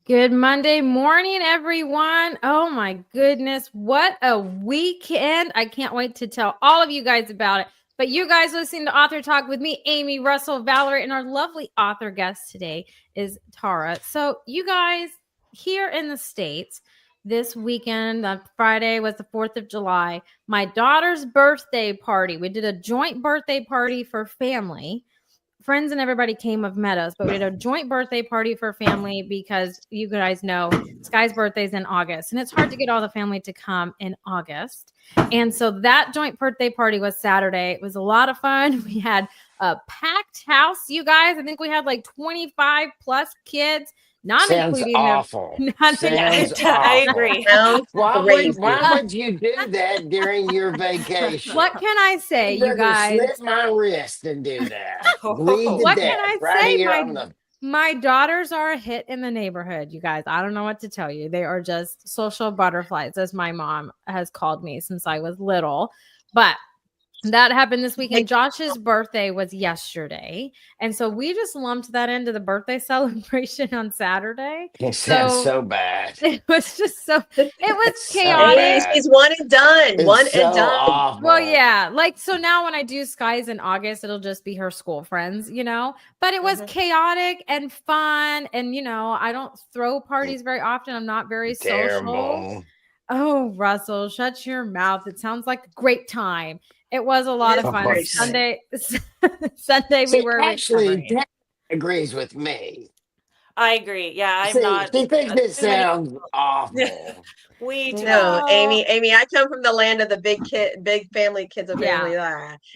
Good Monday morning, everyone. Oh my goodness, what a weekend. I can't wait to tell all of you guys about it. But you guys listening to Author Talk with me, Amy, Russell, Valerie, and our lovely author guest today is Tara. So, you guys here in the States, this weekend, Friday was the 4th of July, my daughter's birthday party. We did a joint birthday party for family. Friends and everybody came of met us, but we did a joint birthday party for family because you guys know Sky's birthday is in August, and it's hard to get all the family to come in August. And so that joint birthday party was Saturday. It was a lot of fun. We had a packed house, you guys. I think we had like 25 plus kids. Not Sounds including awful. not Sounds including, awful. I agree. Why would you do that during your vacation? what can I say, I'd you rather guy? slit my wrist than do that. Bleed to What death can I right say? here on the. My daughters are a hit in the neighborhood, you guys. I don't know what to tell you. They are just social butterflies, as my mom has called me since I was little. But that happened this weekend. Josh's birthday was yesterday. And so we just lumped that into the birthday celebration on Saturday. It sounds so bad. It was just it was So chaotic. bad. She's one and done. It's One so and done. awful. Well, yeah. Like, so now when I do Skies in August, it'll just be her school friends, but it was chaotic and fun. And, I don't throw parties very often. I'm not very social. Terrible. Oh, Russell, shut your mouth. It sounds like a great time. It was a lot of Oh, fun. great Sunday See, we were actually, recovering. Dad agrees with me. I agree. Yeah, I'm See, not. she thinks it too many- sounds awful. We do No. not. Amy, I come from the land of the big family, kids of Yeah. family.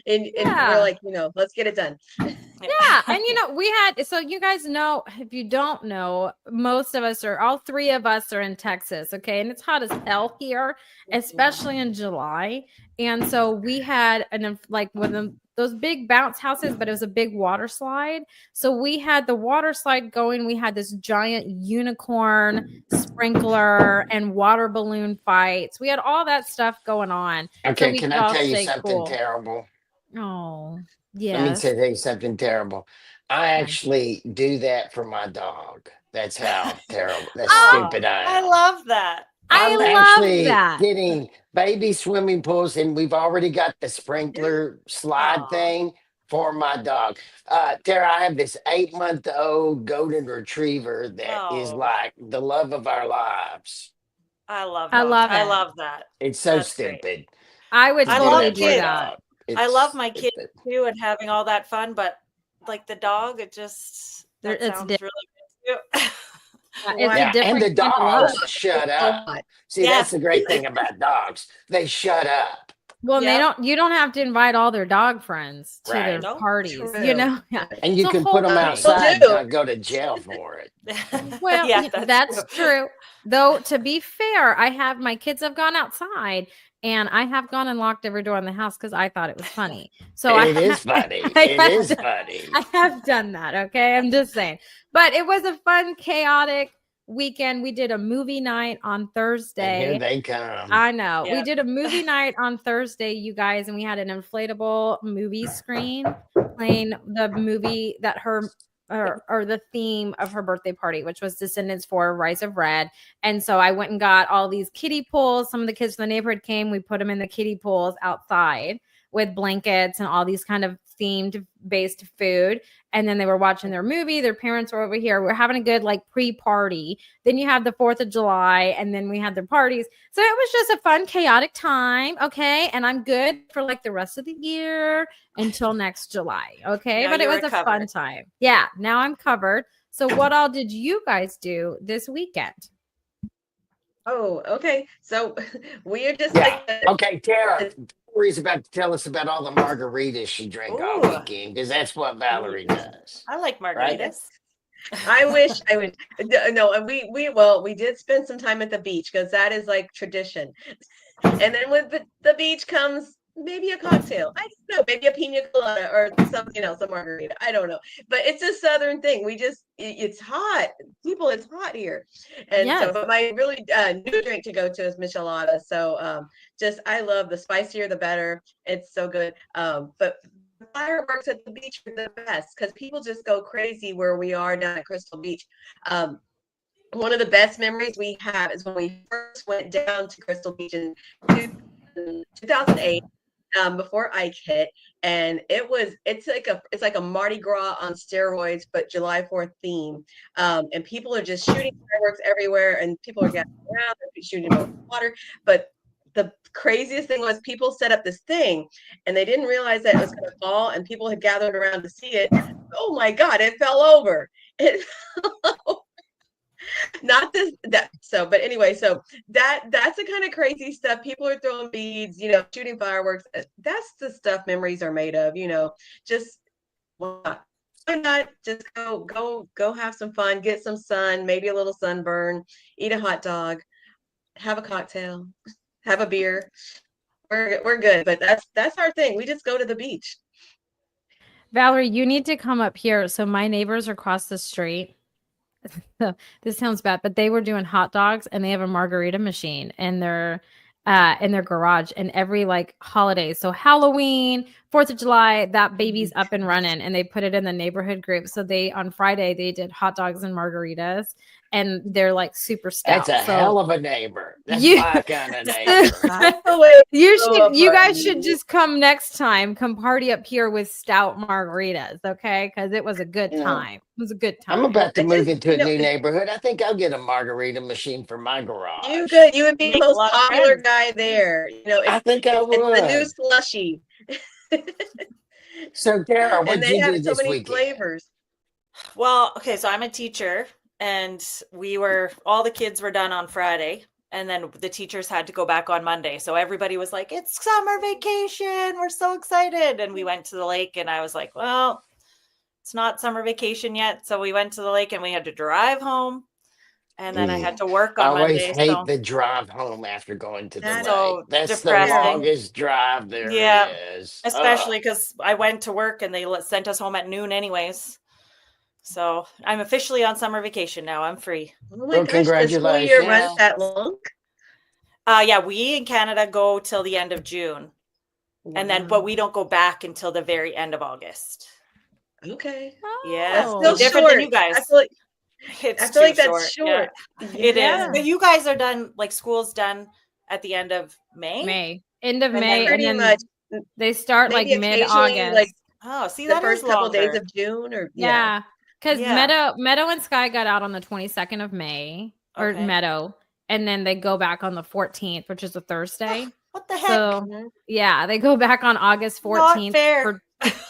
And Yeah. we're like, let's get it done. Yeah. And we had, so you guys know, if you don't know, most of us all three of us are in Texas. Okay. And it's hot as hell here, especially in July. And so we had one of those big bounce houses, but it was a big water slide. So we had the water slide going. We had this giant unicorn sprinkler and water balloon fights. We had all that stuff going on. Okay, so can I tell you something terrible? Oh, Let me yes. tell you something terrible. I actually do that for my dog. That's how terrible, that's stupid I am. I love that. I'm I actually love that. getting baby swimming pools, and we've already got the sprinkler slide Aw. thing for my dog. Tara, I have this 8-month-old golden retriever that is Oh. like the love of our lives. I love I dogs. love I it. love that. It's so That's great. stupid. I would I totally love do kids. that. I love my Stupid. kids too and having all that fun, but like the dog, that It's sounds really good too. It's Yeah, a and different the kind of love. dogs shut So up. hot. See, that's the great thing about dogs. They shut up. Well, Yep. you don't have to invite all their dog friends to their Right. Nope. parties, True. Yeah. And you It's a can whole put them thing. outside do. and not go to jail for it. Well, yeah, that's true. Though, to be fair, my kids have gone outside and I have gone and locked every door in the house because I thought it was funny. So It is funny. It is funny. I have done that. Okay. I'm just saying. But it was a fun, chaotic weekend. We did a movie night on And Thursday. here they come. I know. We Yeah. did a movie night on Thursday, you guys, and we had an inflatable movie screen playing the movie that or the theme of her birthday party, which was Descendants 4 Rise of Red. And so I went and got all these kiddie pools. Some of the kids from the neighborhood came. We put them in the kiddie pools outside with blankets and all these kind of themed based food. And then they were watching their movie. Their parents were over here. We're having a good pre-party. Then you have the 4th of July, and then we had their parties. So it was just a fun, chaotic time. Okay. And I'm good for the rest of the year until next July. Okay. Now but it you're was a fun recovered. time. Yeah. Now I'm covered. So what all did you guys do this weekend? Oh, okay. So we are just Yeah. Okay, Tara. Valerie's about to tell us about all the margaritas she drank all Ooh. weekend because that's what Valerie does. I like margaritas. I wish I would. No, and we did spend some time at the beach because that is like tradition. And then with the beach comes maybe a cocktail. I don't know, maybe a pina colada or something else, a margarita. I don't know. But it's a southern thing. It's hot. People, it's hot here. And Yes. so but my really new drink to go to is michelada. So I love the spicier the better. It's so good. But fireworks at the beach are the best because people just go crazy where we are down at Crystal Beach. one of the best memories we have is when we first went down to Crystal Beach in 2008, before Ike hit, and it's like a Mardi Gras on steroids, but July 4th theme. And people are just shooting fireworks everywhere, and people are getting around, they're shooting over water. But the craziest thing was people set up this thing, and they didn't realize that it was going to fall, and people had gathered around to see it. Oh my God! It fell over. It not this that so but anyway, so that's the kind of crazy stuff. People are throwing beads, shooting fireworks. That's the stuff memories are made of. Just why not just go have some fun, get some sun, maybe a little sunburn, eat a hot dog, have a cocktail, have a beer. We're good. But that's our thing. We just go to the beach. Valerie, you need to come up here. So my neighbors are across the street. This sounds bad, but they were doing hot dogs, and they have a margarita machine in their garage, and every like holiday, so Halloween, 4th of July, that baby's up and running, and they put it in the neighborhood group. So on Friday they did hot dogs and margaritas, and they're like super stout. That's a so hell of a neighbor. That's You- my kind of neighbor. That's the way you guys should just come next time, come party up here with stout margaritas, okay? Because it was a good time. It was a good time. I'm about to It move just, into a new neighborhood. I think I'll get a margarita machine for my garage. You would be the Make a most lot of popular friends. guy there. I think I It's the new would. slushy. So, Tara, And what'd they you have do so this many weekend? flavors. Well, okay, so I'm a teacher, and all the kids were done on Friday, and then the teachers had to go back on Monday. So everybody was like, it's summer vacation. We're so excited. And we went to the lake, and I was like, well, it's not summer vacation yet. So we went to the lake, and we had to drive home, and then I had to work I on always Monday. hate So the drive home after going to the That's lake. so That's depressing. the longest drive there Yeah, is. especially because I went to work, and they sent us home at noon anyways. So I'm officially on summer vacation now. I'm free. Oh my Well, gosh, the school year congratulations. runs that long? Yeah, we in Canada go till the end of June. And then, but we don't go back until the very end of August. Okay. Yeah, That's Oh. still different than short. you guys. I feel like, It's that's too short. Yeah, it Yeah. is. But you guys are done. Like school's done at the end of May. End of And May, then and pretty then much they start like maybe occasionally, mid-August. like Oh, see, the that is first couple longer. days of June, or Yeah, because Yeah. Meadow and Sky got out on the 22nd of May, or Okay. Meadow, and then they go back on the 14th, which is a Thursday. What the heck? So Mhm. yeah, they go back on August Not 14th fair.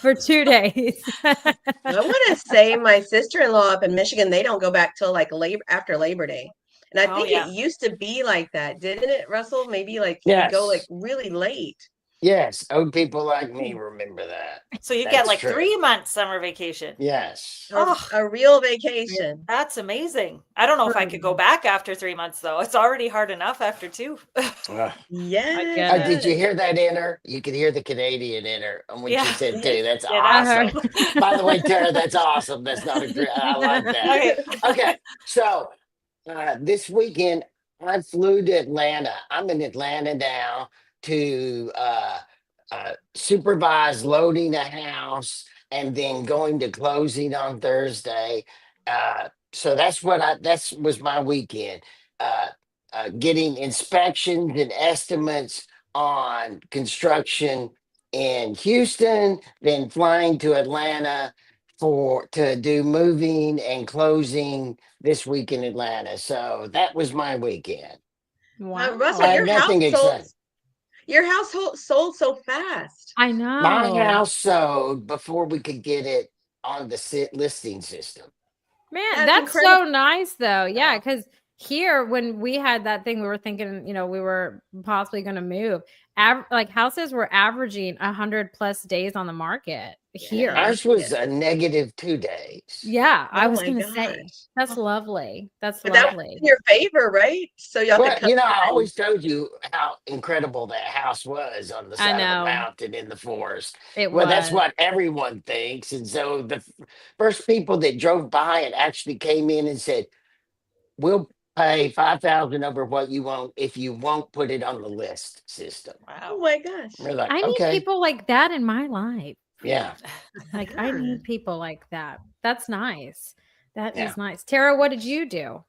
for 2 days. I want to say my sister-in-law up in Michigan, they don't go back till like after Labor Day. And I Oh, think yeah. it used to be like that, didn't it, Russell? Maybe like you Yes. go like really late. Yes, old people like me remember that. So you That's get like true. 3 months summer vacation. Yes. A real vacation. That's amazing. I don't know if I could go back after 3 months though. It's already hard enough after 2. Uh, Yeah. did you hear that in her? You could hear the Canadian in her when Yeah. she said, "Dude, that's Yeah, that's awesome." By the way, Tara, that's awesome. That's not a great. I like that. Okay. Okay, so this weekend I flew to Atlanta. I'm in Atlanta now to supervise loading a house and then going to closing on Thursday. So that was my weekend. Getting inspections and estimates on construction in Houston, then flying to Atlanta to do moving and closing this week in Atlanta. So that was my weekend. Wow. Russell, I had nothing exciting. your house sold so fast. I know. My house sold before we could get it on the listing system. Man, That's that's so incredible. nice though. Yeah, because here when we had that thing, we were thinking, we were possibly going to move. Like houses were averaging 100+ days on the market here. Ours was a -2 days. Yeah, I Oh was my going to say gosh. that's lovely. That's But that was lovely. in your favor, right? So y'all Well, could come I by. always told you how incredible that house was on the I side of know. the mountain in the forest. It Well, was. that's what everyone thinks. And so the first people that drove by it actually came in and said, "We'll pay $5,000 over what you want if you won't put it on the list system." Oh Wow. my gosh. We're like, I need okay, people like that in my life. yeah. Like I need people like that. That's nice. That is Yeah. nice. Tara, what did you do?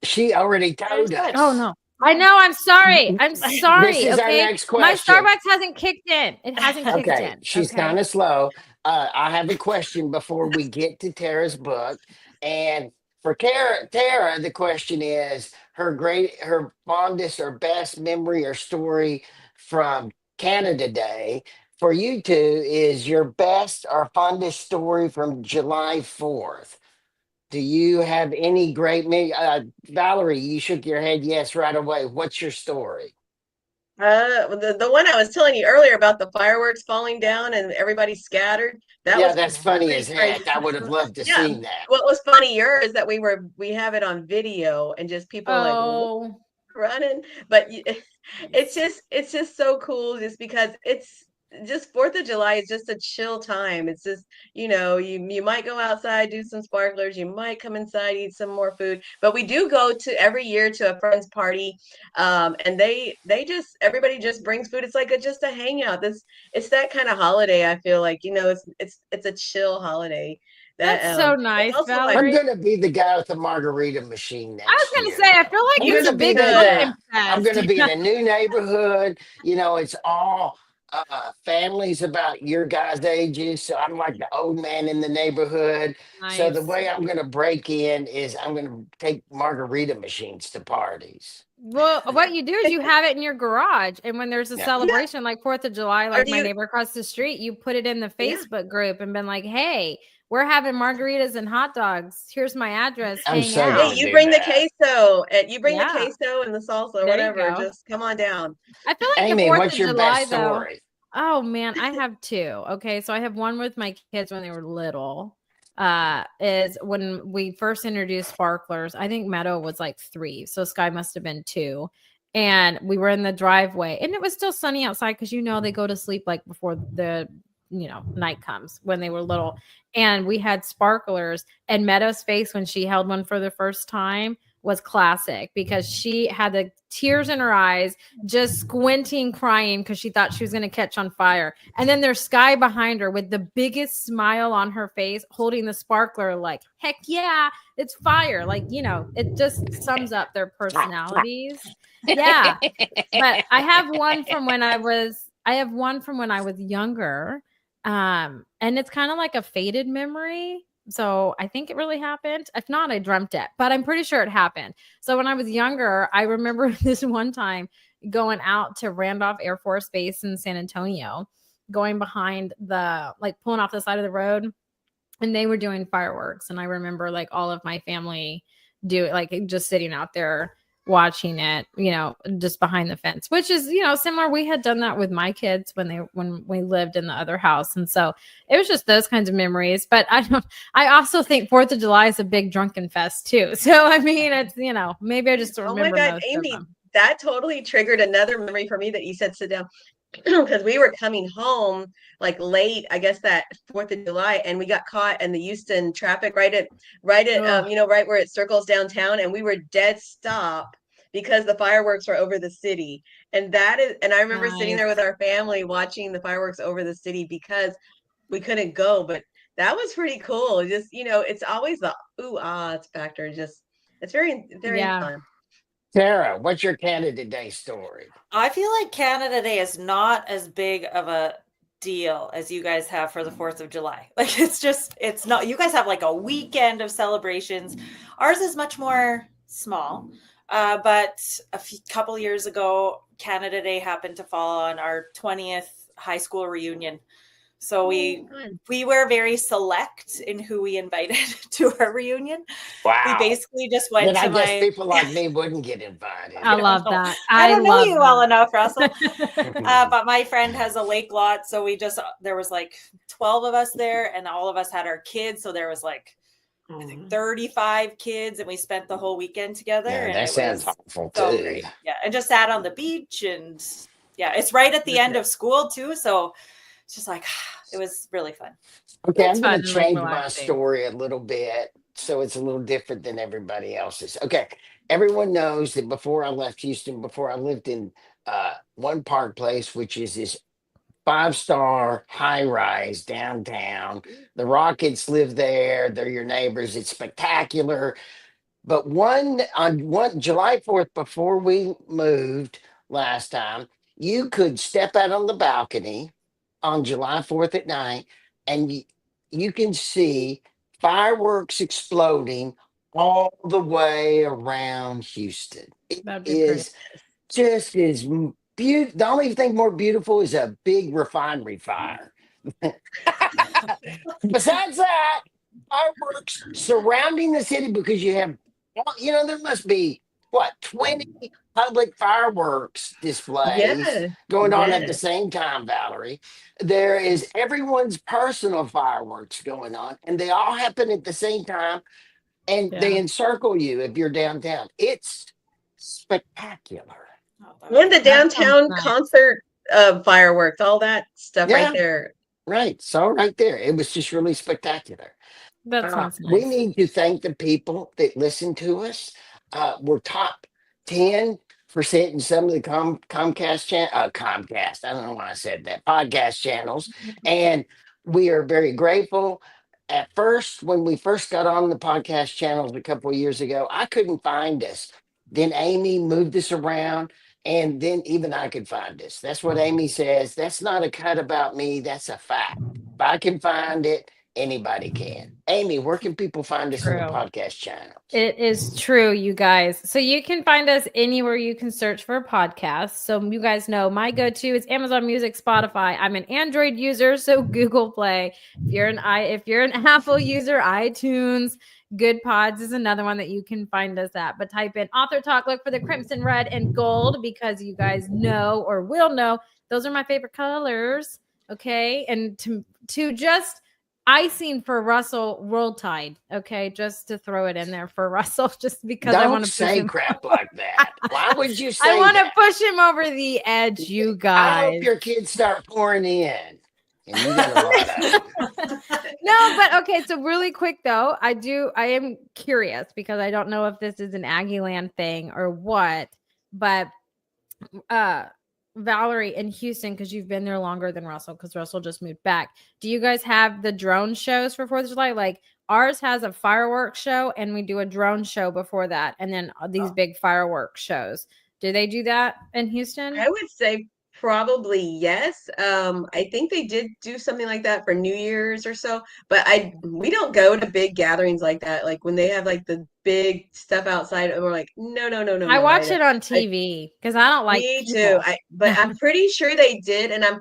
She already Very told good. Oh us. no. I know. I'm sorry. I'm This sorry. is our Okay. next My question. Starbucks hasn't kicked in. It hasn't kicked Okay, in. she's Okay. kind of slow. I have a question before we get to Tara's book, and for Tara, the question is her fondest or best memory or story from Canada Day. For you two, is your best or fondest story from July 4th? Do you have any great Valerie? You shook your head yes right away. What's your story? The one I was telling you earlier about the fireworks falling down and everybody scattered, that Yeah, was that's funny as pretty crazy. heck. I would have loved to Yeah. seen that. What was funnier is that we have it on video and just people like Oh, running, but it's just so cool just because it's just 4th of July is just a chill time. It's just, you might go outside, do some sparklers, you might come inside, eat some more food. But we do go to every year to a friend's party, and they just everybody just brings food. It's like just a hangout. It's that kind of holiday. I feel like, it's a chill holiday. That that's so it's nice, also my I'm Valerie. gonna be the guy with the margarita machine I was next gonna year. say, I feel like I'm it's a gonna be big that good. guy. pumpkin I'm fest. gonna be in a new neighborhood. It's all families about your guys' ages. So I'm like the old man in the neighborhood. So the Nice. way I'm gonna break in is I'm gonna take margarita machines to parties. Well, what you do is you have it in your garage, and when there's a Yeah. Yeah. celebration like 4th of July, Or like do my you neighbor across the street, you put it in the yeah. Facebook group and been like, "Hey, we're having margaritas and hot dogs. Here's my address. I'm Hang so Hey, gonna out." you do bring the that. queso and you bring the Yeah, queso and the salsa, there you whatever. go. Just come on down. I feel like the Amy, Fourth what's of your best July, though. story? Oh man, I have two. Okay, so I have one with my kids when they were little. Is when we first introduced sparklers. I think Meadow was like 3, so Sky must have been 2. And we were in the driveway, and it was still sunny outside because they go to sleep like before the night comes when they were little. And we had sparklers, and Meadow's face when she held one for the first time was classic because she had the tears in her eyes, just squinting, crying because she thought she was going to catch on fire. And then there's Sky behind her with the biggest smile on her face, holding the sparkler, like, heck yeah, it's fire. Like, it just sums up their personalities. Yeah. But I have one from when I was younger. And it's kind of like a faded memory. So I think it really happened. If not, I dreamt it, but I'm pretty sure it happened. So when I was younger, I remember this one time going out to Randolph Air Force Base in San Antonio, going behind pulling off the side of the road, and they were doing fireworks. And I remember like all of my family just sitting out there watching it, just behind the fence, which is, similar. We had done that with my kids when we lived in the other house. And so it was just those kinds of memories. But I also think 4th of July is a big drunken fest too. So, I mean, it's, maybe I just Oh my remember God, most of Amy, them. that totally triggered another memory for me that you said sit down. Because we were coming home like late, I guess that 4th of July, and we got caught in the Houston traffic Ugh. right where it circles downtown, and we were dead stop because the fireworks were over the city. And I remember sitting there with Nice. our family watching the fireworks over the city because we couldn't go, but that was pretty cool. Just, it's always the ooh it's factor. Just it's very, very Yeah. fun. Tara, what's your Canada Day story? I feel like Canada Day is not as big of a deal as you guys have for the 4th of July. Like it's not, you guys have like a weekend of celebrations. Ours is much more small. But couple years ago, Canada Day happened to fall on our 20th high school reunion. So we were very select in who we invited to our reunion. We Wow. basically just went Then to I guess my people like me wouldn't get invited. I love that. I don't know love you well that. enough, Russell. But my friend has a lake lot, so there was like 12 of us there, and all of us had our kids, so there was like I think 35 kids, and we spent the whole weekend together. Yeah, And that it sounds was awful so too. great. Yeah, and just sat on the beach, and yeah, it's right at the end of school too, so it's just like it was really fun. Okay, It's I'm going fun to and like change my relaxing. story a little bit so it's a little different than everybody else's. Okay, everyone knows that before I left Houston, before I lived in One Park Place, which is this 5-star high rise downtown. The Rockets live there, they're your neighbors. It's spectacular. But one July 4th, before we moved last time, you could step out on the balcony on July 4th at night, and you can see fireworks exploding all the way around Houston. It That'd be pretty. is just as beautiful. The only thing more beautiful is a big refinery fire. Besides that, fireworks surrounding the city because you have, well, there must be what, 20 public fireworks displays Yeah, going on at the yeah, same time, Valerie. There is everyone's personal fireworks going on, and they all happen at the same time, and they Yeah. encircle you if you're downtown. It's spectacular. Oh, and the That sounds downtown nice. concert fireworks, all that stuff right Yeah, there. right. So right there, it was just really spectacular. That sounds We nice. need to thank the people that listen to us. We're top 10% in some of the Comcast. I don't know why I said that. Podcast channels. And we are very grateful. At first, when we first got on the podcast channels a couple of years ago, I couldn't find us. Then Amy moved us around, and then even I could find us. That's what Amy says. That's not a cut about me. That's a fact. If I can find it, anybody can. Amy, where can people find us on the True. podcast channels? It is true, you guys. So you can find us anywhere you can search for a podcast. So you guys know my go-to is Amazon Music, Spotify. I'm an Android user, so Google Play. If you're an Apple user, iTunes. Good Pods is another one that you can find us at. But type in Author Talk, look for the crimson, red, and gold because you guys know or will know those are my favorite colors. Okay, and to just icing for Russell Roll Tide. Okay, just to throw it in there for Russell, just because I Don't want to push say him. crap like that. Why would you say I want to that? push him over the edge, you I guys. hope your kids start pouring in. And you got a lot of them. No, but okay. So really quick though, I am curious because I don't know if this is an Aggieland thing or what, but Valerie in Houston, because you've been there longer than Russell, because Russell just moved back. Do you guys have the drone shows for 4th of July? Like ours has a fireworks show and we do a drone show before that. And then these big fireworks shows. Do they do that in Houston? I would say probably yes. I think they did do something like that for New Year's or so, but we don't go to big gatherings like that. Like when they have like the big stuff outside, and we're like, no, no, no, no, I no. watch it on TV because I don't like Me people. too. But I'm pretty sure they did, and I'm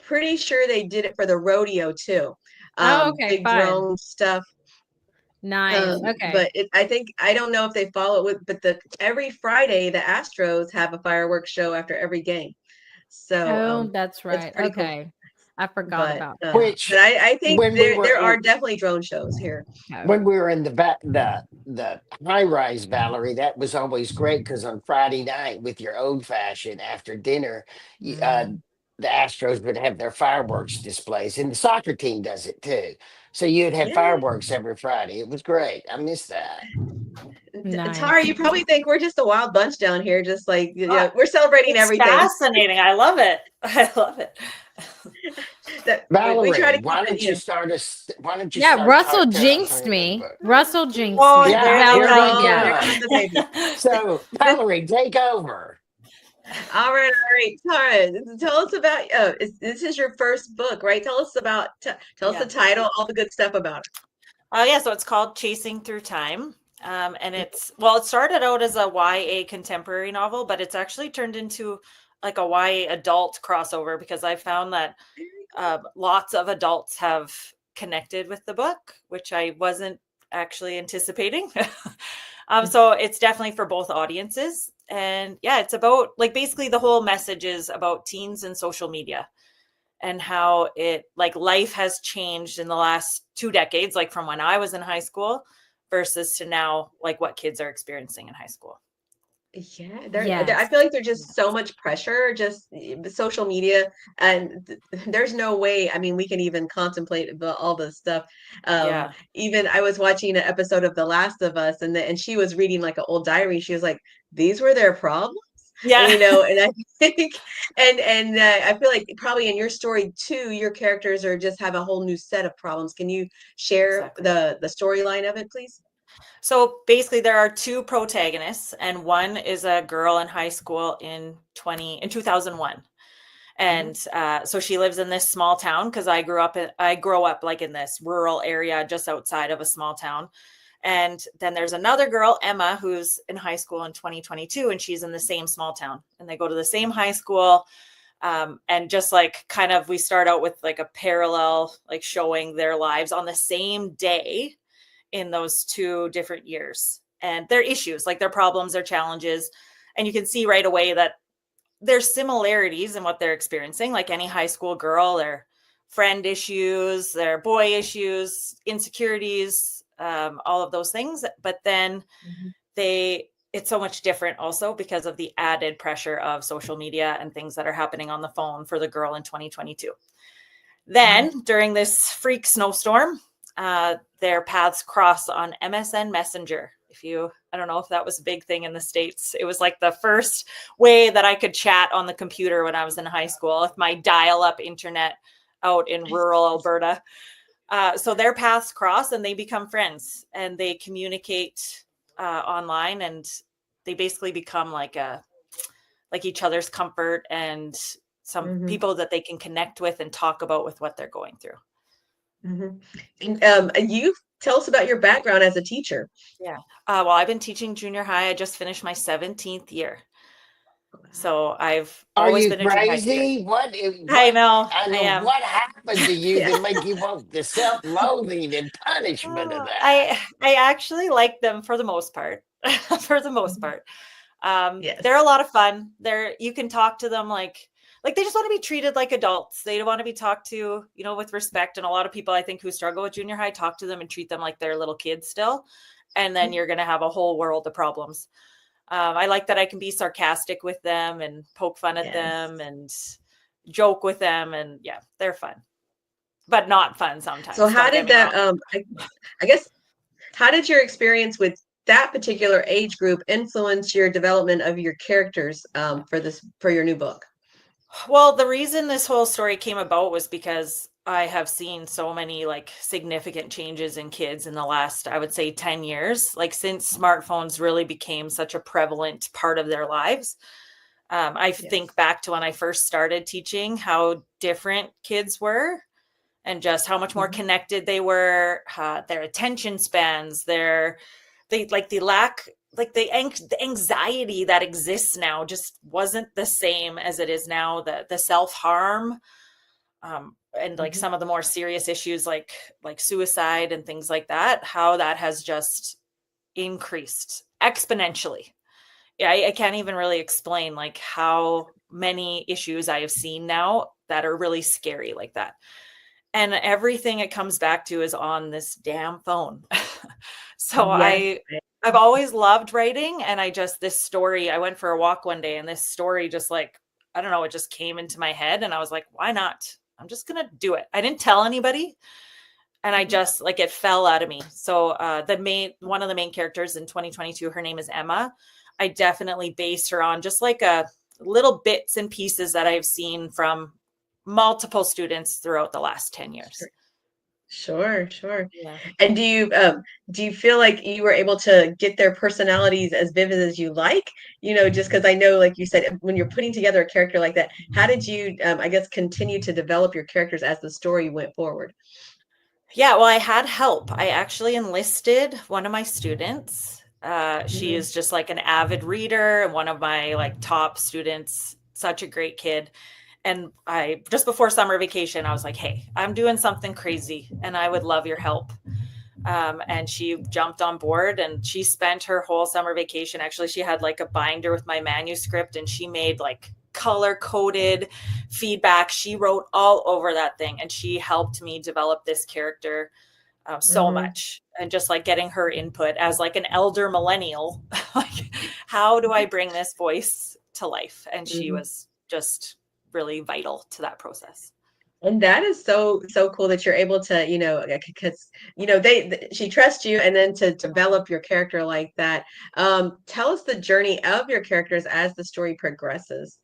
pretty sure they did it for the rodeo too. Oh, okay, Big fun. drone stuff. Nice. Okay. But I don't know if they follow it with, but every Friday the Astros have a fireworks show after every game. So that's it's right. pretty cool. Okay. I forgot about that. Which But I think when we were there are in- definitely drone shows here. when we were in the high rise, Valerie, that was always great because on Friday night with your old fashioned after dinner, the Astros would have their fireworks displays, and the soccer team does it too. So you'd have Yeah. fireworks every Friday. It was great. I miss that. Nice. Tara, you probably think we're just a wild bunch down here, just like we're celebrating It's everything. fascinating. I love it. I love it. Valerie, we try to keep why it, don't you start us? Why don't you? Yeah, start Russell telling jinxed us me. about it? Russell jinxed Oh, me. yeah, Valerie, here we yeah. go. Here comes the baby. So, Valerie, take over. All right, Tara, tell us about this is your first book, right? Tell us about tell us the title, all the good stuff about it. Yeah, so it's called Chasing Through Time. And it started out as a YA contemporary novel, but it's actually turned into like a YA adult crossover because I found that lots of adults have connected with the book, which I wasn't actually anticipating. So it's definitely for both audiences. And yeah, it's about like basically the whole message is about teens and social media and how it like life has changed in the last 2 decades, like from when I was in high school versus to now, like what kids are experiencing in high school. Yeah, I feel like there's just so much pressure, just social media, and there's no way. I mean, we can even contemplate all this stuff. Even I was watching an episode of The Last of Us, and she was reading like an old diary. She was like, "These were their problems." Yeah, and I think, and I feel like probably in your story too, your characters are just have a whole new set of problems. Can you share the storyline of it, please? So basically there are two protagonists, and one is a girl in high school in 2001. And so she lives in this small town, because I grow up like in this rural area just outside of a small town. And then there's another girl, Emma, who's in high school in 2022, and she's in the same small town, and they go to the same high school. And just like kind of, we start out with like a parallel, like showing their lives on the same day in those two different years, and their issues, like their problems, their challenges. And you can see right away that there's similarities in what they're experiencing, like any high school girl, their friend issues, their boy issues, insecurities, all of those things. But then it's so much different also because of the added pressure of social media and things that are happening on the phone for the girl in 2022. Then during this freak snowstorm, their paths cross on MSN Messenger. I don't know if that was a big thing in the States. It was like the first way that I could chat on the computer when I was in high school with my dial-up internet out in rural Alberta. So their paths cross and they become friends, and they communicate online, and they basically become like each other's comfort and some people that they can connect with and talk about with what they're going through. And you tell us about your background as a teacher. Yeah. Well, I've been teaching junior high. I just finished my 17th year. So I've always been a junior high teacher. What? I know. I know. I am. What happened to you to make you want the self-loathing and punishment of that? I actually like them for the most part. For the most part. Yes. They're a lot of fun. You can talk to them like they just want to be treated like adults. They want to be talked to, with respect. And a lot of people, I think, who struggle with junior high talk to them and treat them like they're little kids still. And then you're going to have a whole world of problems. I like that I can be sarcastic with them and poke fun at them and joke with them. And yeah, they're fun, but not fun sometimes. So how did that, I guess, how did your experience with that particular age group influence your development of your characters for your new book? Well, the reason this whole story came about was because I have seen so many significant changes in kids in the last, I would say, 10 years, since smartphones really became such a prevalent part of their lives. I think back to when I first started teaching, how different kids were and just how much more connected they were, their attention spans, the anxiety that exists now just wasn't the same as it is now. The self-harm, and some of the more serious issues like suicide and things like that, how that has just increased exponentially. Yeah, I can't even really explain how many issues I have seen now that are really scary like that. And everything it comes back to is on this damn phone. So I've always loved writing, and this story, I went for a walk one day and this story just I don't know, it just came into my head and I was like, why not? I'm just going to do it. I didn't tell anybody. And I just it fell out of me. So one of the main characters in 2022, her name is Emma. I definitely based her on just a little bits and pieces that I've seen from multiple students throughout the last 10 years. Sure. Yeah. And do you feel like you were able to get their personalities as vivid as you like? Just because I know, like you said, when you're putting together a character like that, how did you, I guess, continue to develop your characters as the story went forward? Yeah, well, I had help. I actually enlisted one of my students. She is just an avid reader and one of my top students, such a great kid. And I, just before summer vacation, I was like, hey, I'm doing something crazy and I would love your help. And she jumped on board and she spent her whole summer vacation. Actually, she had a binder with my manuscript and she made color coded feedback. She wrote all over that thing and she helped me develop this character so much. And just getting her input as an elder millennial, how do I bring this voice to life? And she was just really vital to that process. And that is so cool that you're able to, because she trusts you, and then to develop your character like that. Tell us the journey of your characters as the story progresses.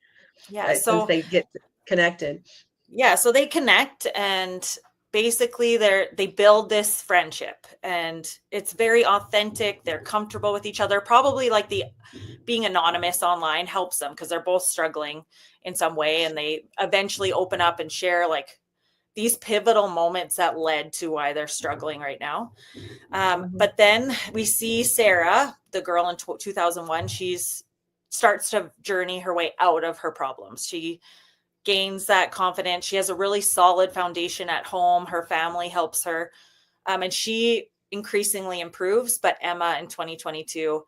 Yeah, so since they get connected. Yeah, so they connect, and basically they build this friendship, and it's very authentic. They're comfortable with each other. Probably like the being anonymous online helps them because they're both struggling in some way, and they eventually open up and share like these pivotal moments that led to why they're struggling right now. But then we see Sarah, the girl in 2001, she's starts to journey her way out of her problems. She gains that confidence. She has a really solid foundation at home. Her family helps her. And she increasingly improves, but Emma in 2022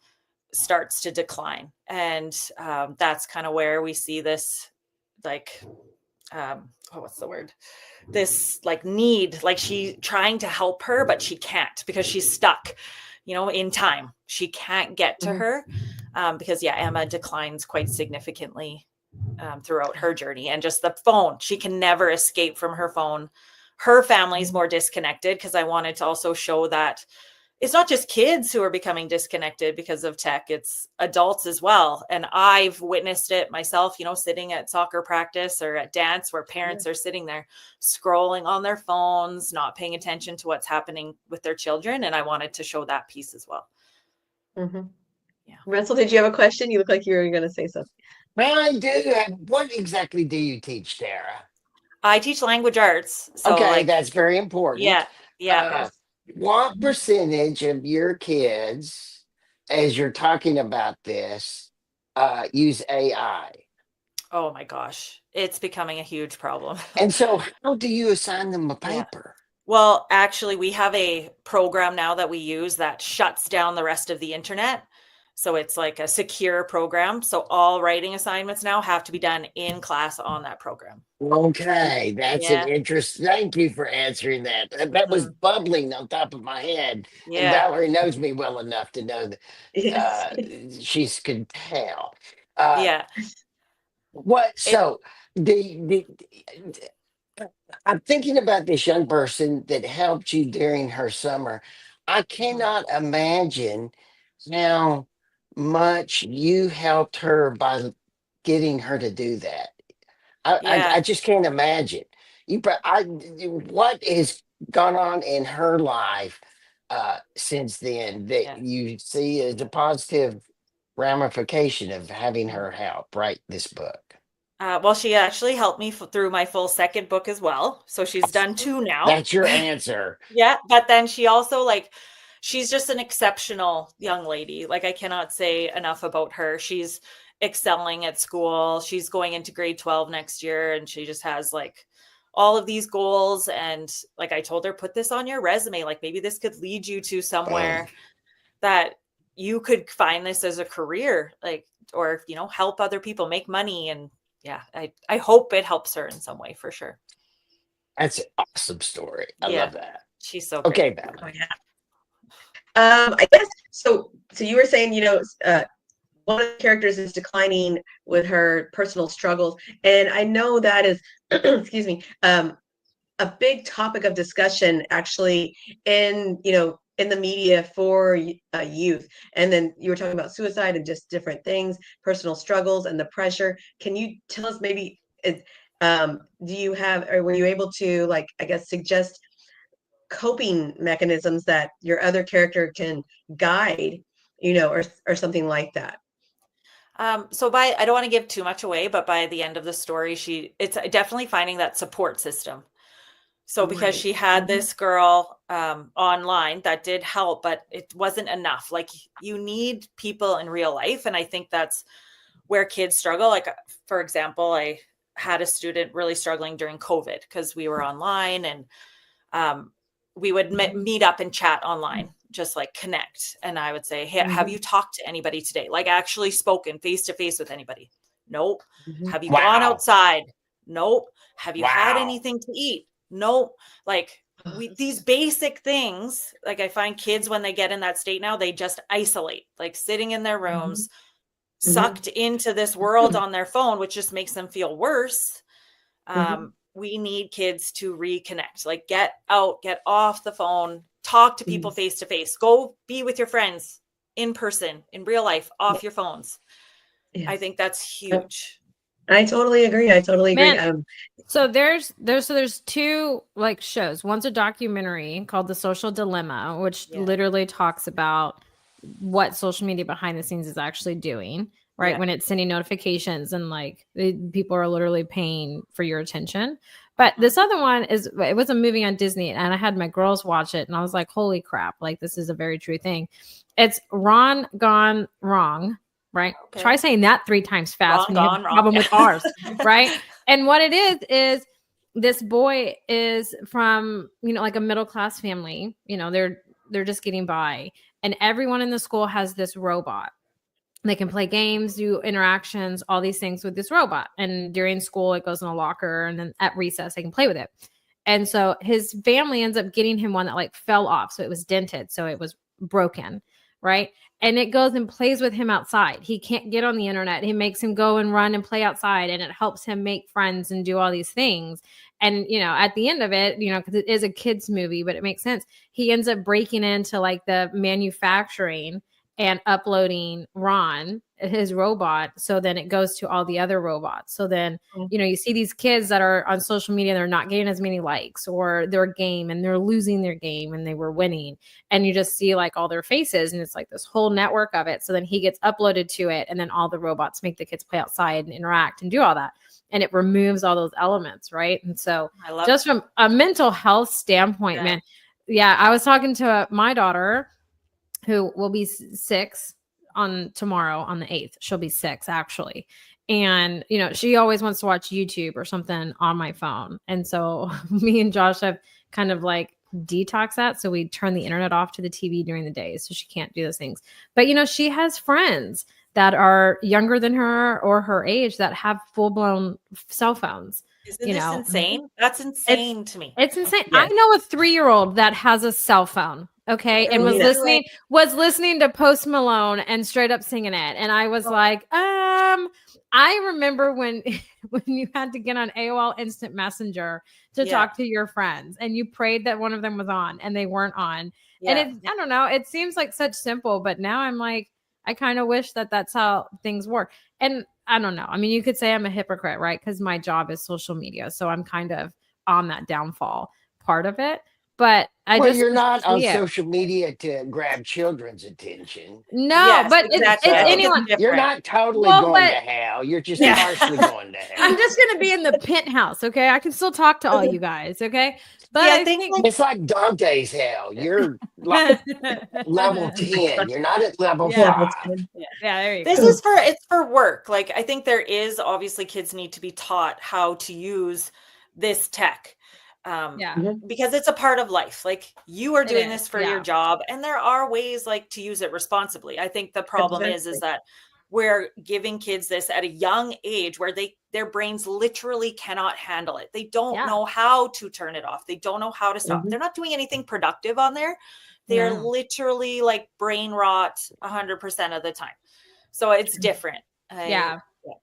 starts to decline. And that's kind of where we see this, like, what's the word? This like need, like she trying to help her, but she can't because she's stuck, in time. She can't get to her because Emma declines quite significantly throughout her journey. And just the phone, she can never escape from her phone. Her family's more disconnected, because I wanted to also show that it's not just kids who are becoming disconnected because of tech, it's adults as well. And I've witnessed it myself, sitting at soccer practice or at dance where parents are sitting there scrolling on their phones, not paying attention to what's happening with their children. And I wanted to show that piece as well. Yeah. Russell, did you have a question? You look like you were going to say something. Well, I do. What exactly do you teach, Tara? I teach language arts. So okay, that's very important. Yeah. What percentage of your kids, as you're talking about this, use AI? Oh my gosh, it's becoming a huge problem. And so how do you assign them a paper? Well, actually, we have a program now that we use that shuts down the rest of the internet. So it's like a secure program. So all writing assignments now have to be done in class on that program. Okay, that's an interest. Thank you for answering that. That was bubbling on top of my head. And Valerie knows me well enough to know that she could tell. So I'm thinking about this young person that helped you during her summer. I cannot imagine how much you helped her by getting her to do that. I just can't imagine. What has gone on in her life since then that you see as a positive ramification of having her help write this book? Well, she actually helped me through my full second book as well. So she's done 2 now. That's your answer. But then she also she's just an exceptional young lady. Like, I cannot say enough about her. She's excelling at school. She's going into grade 12 next year, and she just has all of these goals. And I told her, put this on your resume. Maybe this could lead you to somewhere that you could find this as a career, or, help other people make money. And I hope it helps her in some way, for sure. That's an awesome story. I love that. She's so great. Okay, Val. I guess so. So you were saying, one of the characters is declining with her personal struggles, and I know that is, excuse me, a big topic of discussion actually in the media for youth. And then you were talking about suicide and just different things, personal struggles and the pressure. Can you tell us maybe, do you have, or were you able to suggest coping mechanisms that your other character can guide, or something like that? So I don't want to give too much away, but by the end of the story, it's definitely finding that support system. So because she had this girl online that did help, but it wasn't enough. You need people in real life. And I think that's where kids struggle. For example, I had a student really struggling during COVID because we were online, and we would meet up and chat online, just connect. And I would say, hey, have you talked to anybody today? Actually spoken face to face with anybody? Nope. Have you gone outside? Nope. Have you had anything to eat? Nope. These basic things, I find kids, when they get in that state now, they just isolate, sitting in their rooms, sucked into this world on their phone, which just makes them feel worse. We need kids to reconnect, get out, get off the phone, talk to people face to face, go be with your friends in person, in real life, off your phones. I think that's huge. I totally agree. I totally agree. Man. So there's two like shows. One's a documentary called The Social Dilemma, which literally talks about what social media behind the scenes is actually doing, right? When it's sending notifications and like people are literally paying for your attention. But this other one it was a movie on Disney, and I had my girls watch it, and I was like, holy crap, like this is a very true thing. It's Ron Gone Wrong, right? Okay. Try saying that 3 times fast when you have a problem with R's, right? And what it is this boy is from, like a middle-class family. They're just getting by. And everyone in the school has this robot. They can play games, do interactions, all these things with this robot. And during school, it goes in a locker. And then at recess, they can play with it. And so his family ends up getting him one that like fell off. So it was dented. So it was broken. Right. And it goes and plays with him outside. He can't get on the internet. He makes him go and run and play outside. And it helps him make friends and do all these things. And, at the end of it, because it is a kid's movie, but it makes sense. He ends up breaking into like the manufacturing and uploading Ron, his robot. So then it goes to all the other robots. So then, you see these kids that are on social media, they're not getting as many likes, or their game and they're losing their game and they were winning. And you just see like all their faces, and it's like this whole network of it. So then he gets uploaded to it, and then all the robots make the kids play outside and interact and do all that. And it removes all those elements. Right. And so just from a mental health standpoint, man. Yeah. I was talking to my daughter, who will be 6 on tomorrow on the 8th. She'll be 6 actually. And, she always wants to watch YouTube or something on my phone. And so me and Josh have kind of like detox that. So we turn the internet off to the TV during the day, so she can't do those things. But, she has friends that are younger than her or her age that have full blown cell phones. Isn't this insane? That's insane to me. It's insane. Yes. I know a 3-year-old that has a cell phone. Okay. And was listening to Post Malone and straight up singing it. And I was like, I remember when you had to get on AOL Instant Messenger to talk to your friends, and you prayed that one of them was on and they weren't on. Yeah. And I don't know, it seems like such simple, but now I'm like, I kind of wish that that's how things work. And I don't know. I mean, you could say I'm a hypocrite, right? Because my job is social media. So I'm kind of on that downfall part of it. But you're not on social media to grab children's attention. No, yes, but exactly. it's anyone. You're not totally going to hell. You're just partially going to hell. I'm just going to be in the penthouse. Okay. I can still talk to all you guys. Okay. But I think it's like Dante's hell. You're like level 10. You're not at level 5. Yeah, there you go. It's for work. Like, I think there is obviously kids need to be taught how to use this tech. Because it's a part of life. Like, you are doing this for your job, and there are ways like to use it responsibly. I think the problem is that we're giving kids this at a young age where their brains literally cannot handle it. They don't know how to turn it off. They don't know how to stop. They're not doing anything productive on there. They're literally like brain rot 100% of the time. So it's different.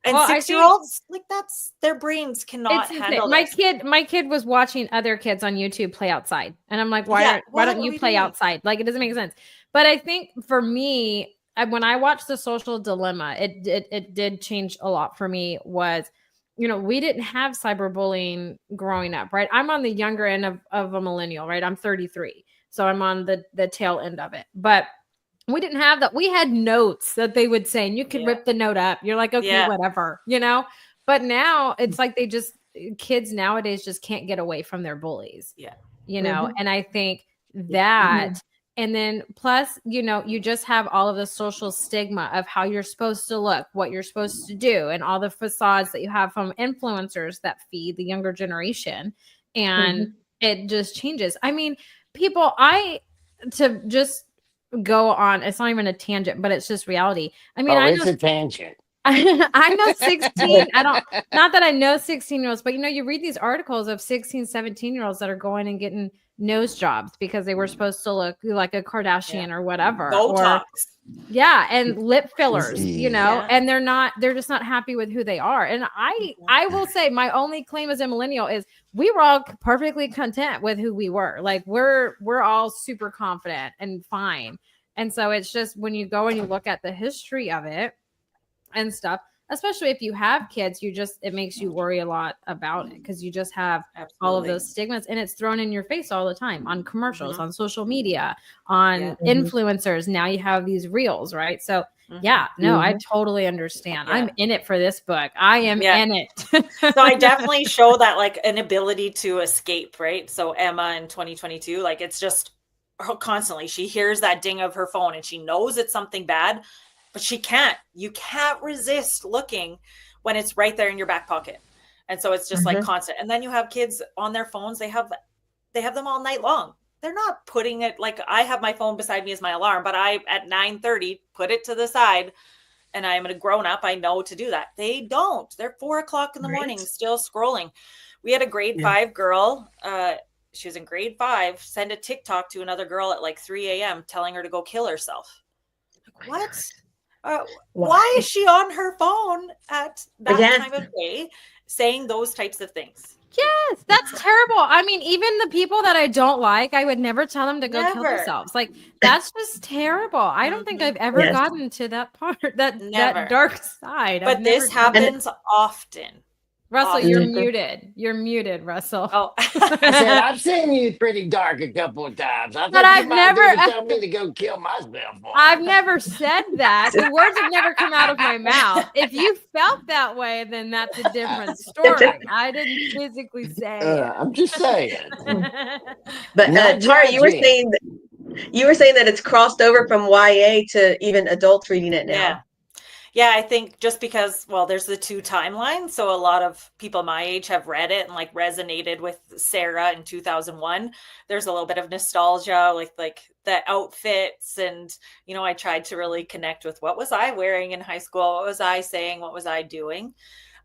And 6-year-olds, like, that's their brains cannot handle this. My kid was watching other kids on YouTube play outside, and I'm like, why don't you play outside? Like, it doesn't make sense. But I think for me, when I watched The Social Dilemma, it did change a lot for me. Was, we didn't have cyberbullying growing up, right? I'm on the younger end of a millennial, right? I'm 33, so I'm on the tail end of it. But we didn't have that. We had notes that they would say, and you could rip the note up. You're like, okay, whatever, But now it's like kids nowadays just can't get away from their bullies. Yeah. And I think that, and then plus, you just have all of the social stigma of how you're supposed to look, what you're supposed to do, and all the facades that you have from influencers that feed the younger generation. And it just changes. I mean, to just go on, it's not even a tangent, but it's just reality. I mean, it's a tangent. I know 16. Not that I know 16-year-olds, but you read these articles of 16, 17-year-olds that are going and getting nose jobs because they were supposed to look like a Kardashian or whatever. Botox. And lip fillers, and they're just not happy with who they are. And I will say my only claim as a millennial is we were all perfectly content with who we were. Like, we're all super confident and fine. And so it's just when you go and you look at the history of it and stuff, especially if you have kids, it makes you worry a lot about it because you just have all of those stigmas, and it's thrown in your face all the time on commercials, on social media, on influencers. Now you have these reels, right? So I totally understand. I'm in it for this book. I am in it. So I definitely show that like an ability to escape, right? So Emma in 2022, like it's just constantly, she hears that ding of her phone and she knows it's something bad, but you can't resist looking when it's right there in your back pocket. And so it's just like constant. And then you have kids on their phones. They have them all night long. They're not putting it, like I have my phone beside me as my alarm, but I at 9:30 put it to the side, and I'm a grown up. I know to do that. They don't. They're 4:00 in the morning still scrolling. We had a grade 5 girl. She was in grade 5, send a TikTok to another girl at like 3 a.m. telling her to go kill herself. What? Why is she on her phone at that time of day saying those types of things? Yes, that's terrible. I mean, even the people that I don't like, I would never tell them to go kill themselves. Like, that's just terrible. I don't think I've ever gotten to that part, that dark side. But this happens often. Russell, you're muted. You're muted, Russell. Oh, I said I've seen you pretty dark a couple of times. I but I've never tell me to go kill myself. I've never said that. The words have never come out of my mouth. If you felt that way, then that's a different story. I didn't physically say it. I'm just saying. But Tara, you were saying that it's crossed over from YA to even adults reading it now. Yeah, I think just because, well, there's the 2 timelines. So a lot of people my age have read it and like resonated with Sarah in 2001. There's a little bit of nostalgia, like the outfits. And, I tried to really connect with what was I wearing in high school? What was I saying? What was I doing?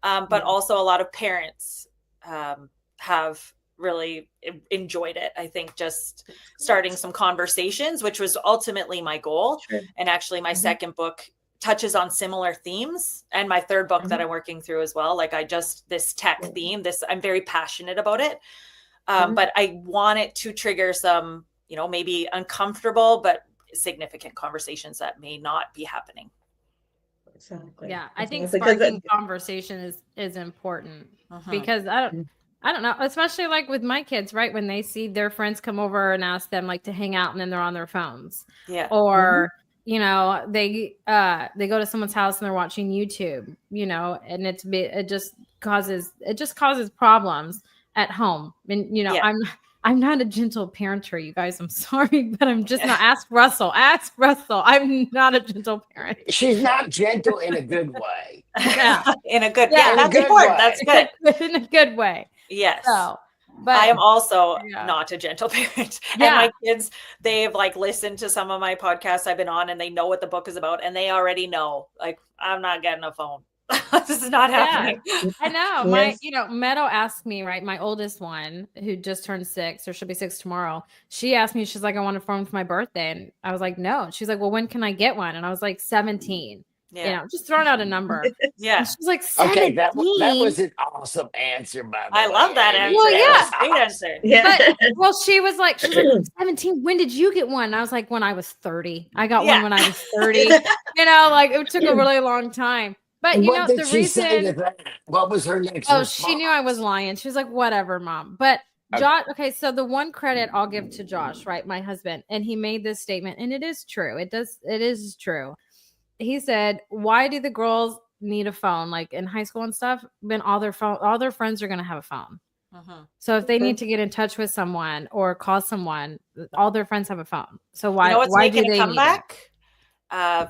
But also a lot of parents have really enjoyed it. I think just starting some conversations, which was ultimately my goal. Sure. And actually my second book touches on similar themes, and my third book that I'm working through as well. Like this tech theme, I'm very passionate about it. But I want it to trigger some, maybe uncomfortable, but significant conversations that may not be happening. Exactly. Yeah. I think sparking conversation is important because I don't know, especially like with my kids, right? When they see their friends come over and ask them like to hang out and then they're on their phones. Yeah. Or they go to someone's house and they're watching YouTube, and it just causes problems at home. And I'm not a gentle parenter, you guys. I'm sorry, but I'm just not. Ask Russell. I'm not a gentle parent. She's not gentle in a good way. Yeah, in a good. Yeah, that's important. That's good. In a good way. Yes. So, but I am also not a gentle parent. And my kids, they've like listened to some of my podcasts I've been on, and they know what the book is about, and they already know, like, I'm not getting a phone. This is not happening. I know. Meadow asked me, right? My oldest one, who just turned 6, or she'll be 6 tomorrow. She asked me, she's like, I want a phone for my birthday. And I was like, no. She's like, well, when can I get one? And I was like, 17. Just throwing out a number. And she's like, 17. Okay, that was an awesome answer, by the way. I love that answer. Well, yeah. Great answer. Yeah. But, she was like 17. When did you get one? And I was like, when I was 30. I got one when I was 30. Like it took a really long time. But what did the she reason say to that? What was her next response? She knew I was lying. She was like, whatever, Mom. But Josh, so the one credit I'll give to Josh, right? My husband, and he made this statement, and it is true. It is true. He said, why do the girls need a phone? Like in high school and stuff, when all their friends are going to have a phone. So if they need to get in touch with someone or call someone, all their friends have a phone. So why do they come need back?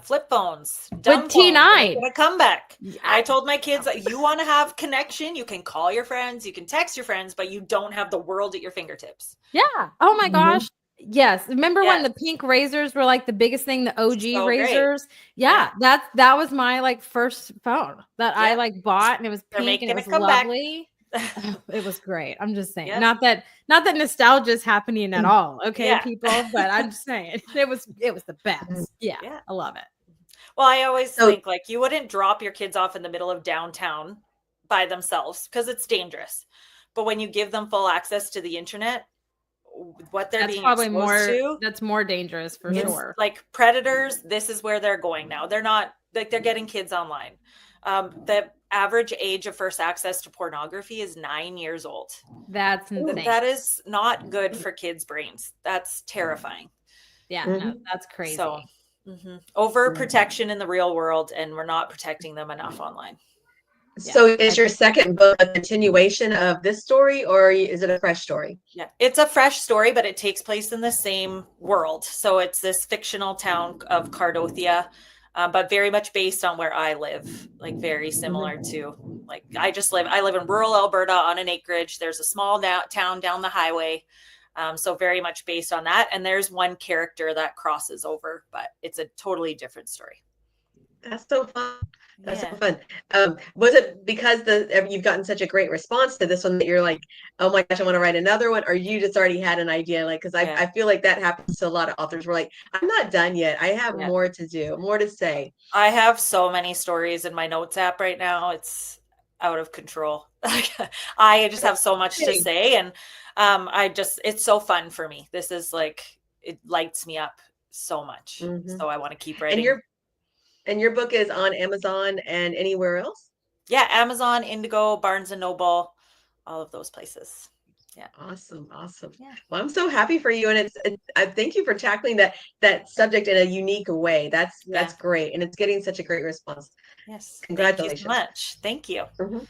Flip phones with T9 a comeback. I told my kids that you want to have connection, you can call your friends, you can text your friends, but you don't have the world at your fingertips. Oh my gosh. Yes. Remember when the pink razors were like the biggest thing, the OG razors? That was my like first phone that I like bought, and it was pink and it was lovely. It was great. I'm just saying. Not that nostalgia is happening at all. Okay, people, but I'm just saying it was the best. Yeah. I love it. Well, I always think like you wouldn't drop your kids off in the middle of downtown by themselves because it's dangerous. But when you give them full access to the internet, what they're being exposed to, that's more dangerous for sure. Like predators, this is where they're going now. They're not like they're getting kids online. The average age of first access to pornography is 9 years old. That's insane. That is not good for kids' brains. That's terrifying. Yeah, Mhm. no, that's crazy. So, overprotection in the real world, and we're not protecting them enough online. So is your second book a continuation of this story, or is it a fresh story? Yeah, it's a fresh story, but it takes place in the same world. So it's this fictional town of Cardothia, but very much based on where I live, like very similar to like I live in rural Alberta on an acreage. There's a small town down the highway. So very much based on that. And there's one character that crosses over, but it's a totally different story. That's so fun. That's Yeah. so fun. Was it because you've gotten such a great response to this one that you're like, oh my gosh, I want to write another one, or you just already had an idea? Like, because I feel like that happens to a lot of authors. We're like, I'm not done yet. I have more to do, more to say. I have so many stories in my notes app right now. It's out of control. I just have so much to say, and it's so fun for me. This is like, it lights me up so much. So I want to keep writing. And your book is on Amazon and anywhere else? Yeah, Amazon, Indigo, Barnes and Noble, all of those places. Yeah. Awesome. Yeah. Well, I'm so happy for you, and I thank you for tackling that subject in a unique way. That's great, and it's getting such a great response. Yes. Congratulations. Thank you so much.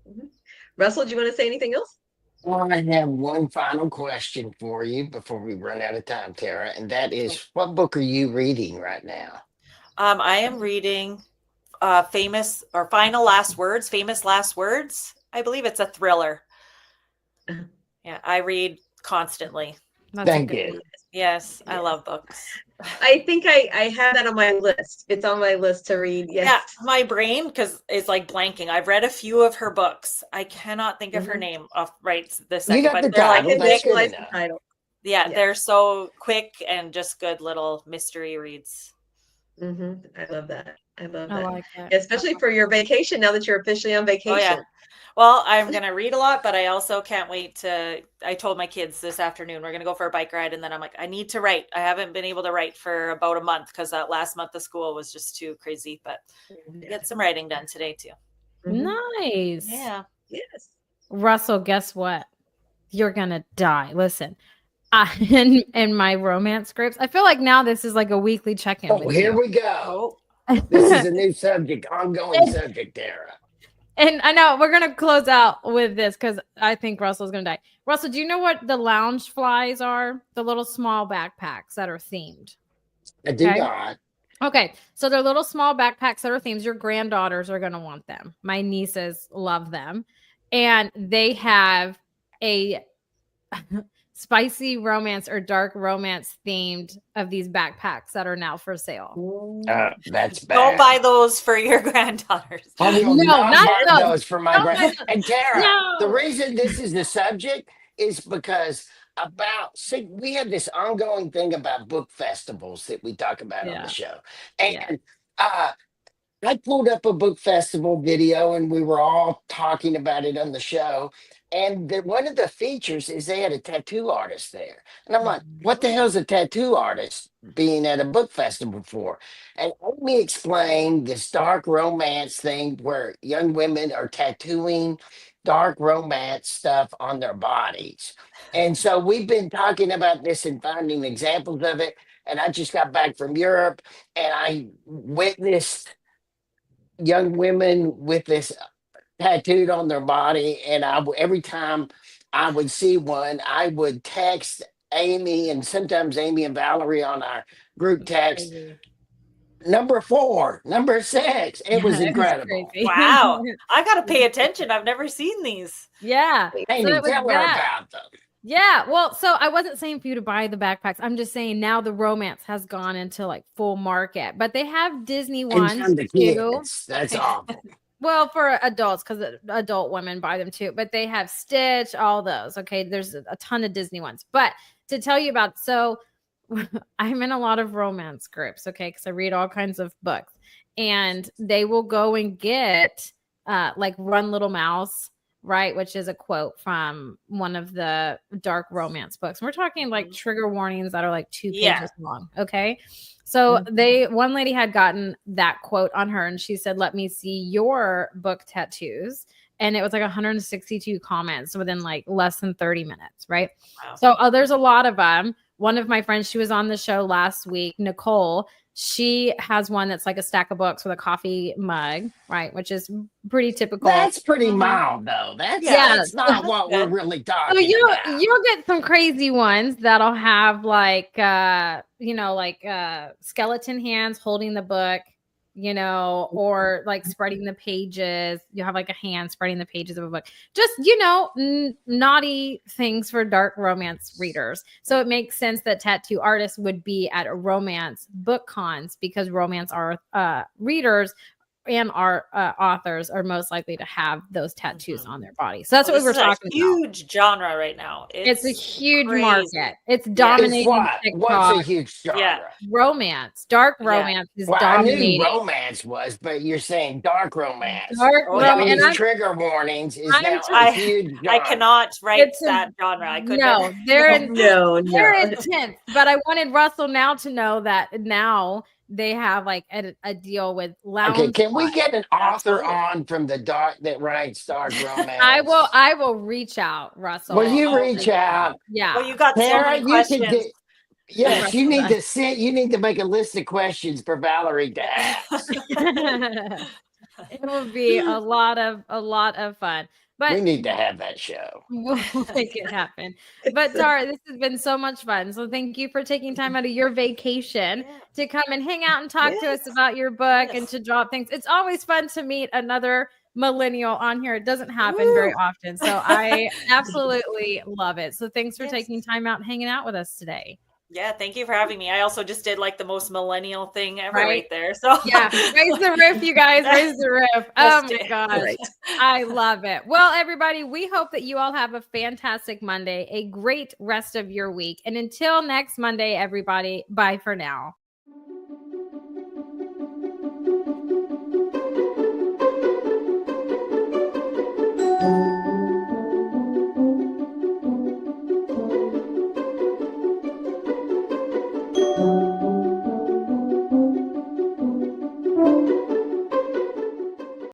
Thank you. Russell, do you want to say anything else? Well, I have one final question for you before we run out of time, Tara, and that is, what book are you reading right now? I am reading Famous Last Words. I believe it's a thriller. Yeah, I read constantly. Thank you. Yes, I love books. I think I have that on my list. It's on my list to read. Yes. Yeah, my brain is like blanking. I've read a few of her books. I cannot think of her name off right this second. You got the they're title. like That's good enough. title. Yeah, they're so quick and just good little mystery reads. I love that. I like that. Especially for your vacation, now that you're officially on vacation. Oh, yeah. Well, I'm going to read a lot, but I also can't wait I told my kids this afternoon, we're going to go for a bike ride. And then I'm like, I need to write. I haven't been able to write for about a month because that last month of school was just too crazy, but get some writing done today too. Nice. Yeah. Yes. Russell, guess what? You're going to die. Listen. In my romance scripts, I feel like now this is like a weekly check-in. Oh, here we go. This is a new subject, ongoing subject, Tara. And I know we're gonna close out with this because I think Russell's gonna die. Russell, do you know what the lounge flies are? The little small backpacks that are themed. I do not. Okay, so they're little small backpacks that are themed. Your granddaughters are gonna want them. My nieces love them, and they have a spicy romance or dark romance themed of these backpacks that are now for sale. That's bad. Don't buy those for your granddaughters. I will not buy those for my grand. And Tara, the reason this is the subject is because we have this ongoing thing about book festivals that we talk about on the show. And I pulled up a book festival video and we were all talking about it on the show. And one of the features is they had a tattoo artist there. And I'm like, what the hell's a tattoo artist being at a book festival for? And Amy explained this dark romance thing where young women are tattooing dark romance stuff on their bodies. And so we've been talking about this and finding examples of it. And I just got back from Europe and I witnessed young women with this tattooed on their body, and every time I would see one, I would text Amy and sometimes Amy and Valerie on our group text. Number 4, number 6. It was incredible. Wow. I got to pay attention. I've never seen these. Yeah. Amy, tell her about them. Yeah. Well, so I wasn't saying for you to buy the backpacks. I'm just saying now the romance has gone into like full market, but they have Disney ones and the kids. That's awful. Well, for adults, because adult women buy them too, but they have Stitch, all those. Okay. There's a ton of Disney ones, but to tell you about, so I'm in a lot of romance groups. Okay. Cause I read all kinds of books and they will go and get like Run Little Mouse, right? Which is a quote from one of the dark romance books. We're talking like trigger warnings that are like 2 pages long. Okay. So one lady had gotten that quote on her and she said, let me see your book tattoos. And it was like 162 comments within like less than 30 minutes. Right. Wow. So there's a lot of them. One of my friends, she was on the show last week, Nicole. She has one that's like a stack of books with a coffee mug, right? Which is pretty typical. That's pretty mild, though. That's not what we're really talking so about. You'll get some crazy ones that'll have like, skeleton hands holding the book, or like spreading the pages. You have like a hand spreading the pages of a book. Just, naughty things for dark romance readers. So it makes sense that tattoo artists would be at a romance book cons because romance readers and our authors are most likely to have those tattoos on their body. So that's what we were talking about. Huge genre right now. It's a huge crazy. Market. It's dominating TikTok. What's a huge genre? Yeah. Romance. Dark romance is dominating. I knew romance was, but you're saying dark romance. Dark romance. And trigger warnings is now a huge genre. I cannot write that genre. I couldn't. No, they're intense. But I wanted Russell now to know that now they have like a deal with lounge. Okay, can we get an author on from the dark that writes dark romance? I will reach out, Russell. Will you reach out? Yeah. Well, you got Sarah, so many questions. Yes, you need to make a list of questions for Valerie to ask. It will be a lot of fun. But we need to have that show. We'll make it happen. But Tara, this has been so much fun. So thank you for taking time out of your vacation to come and hang out and talk to us about your book and to drop things. It's always fun to meet another millennial on here. It doesn't happen very often. So I absolutely love it. So thanks for taking time out and hanging out with us today. Yeah, thank you for having me. I also just did like the most millennial thing ever right there. So yeah, raise the roof, you guys. Raise the roof. Oh my gosh. Right. I love it. Well, everybody, we hope that you all have a fantastic Monday, a great rest of your week. And until next Monday, everybody, bye for now.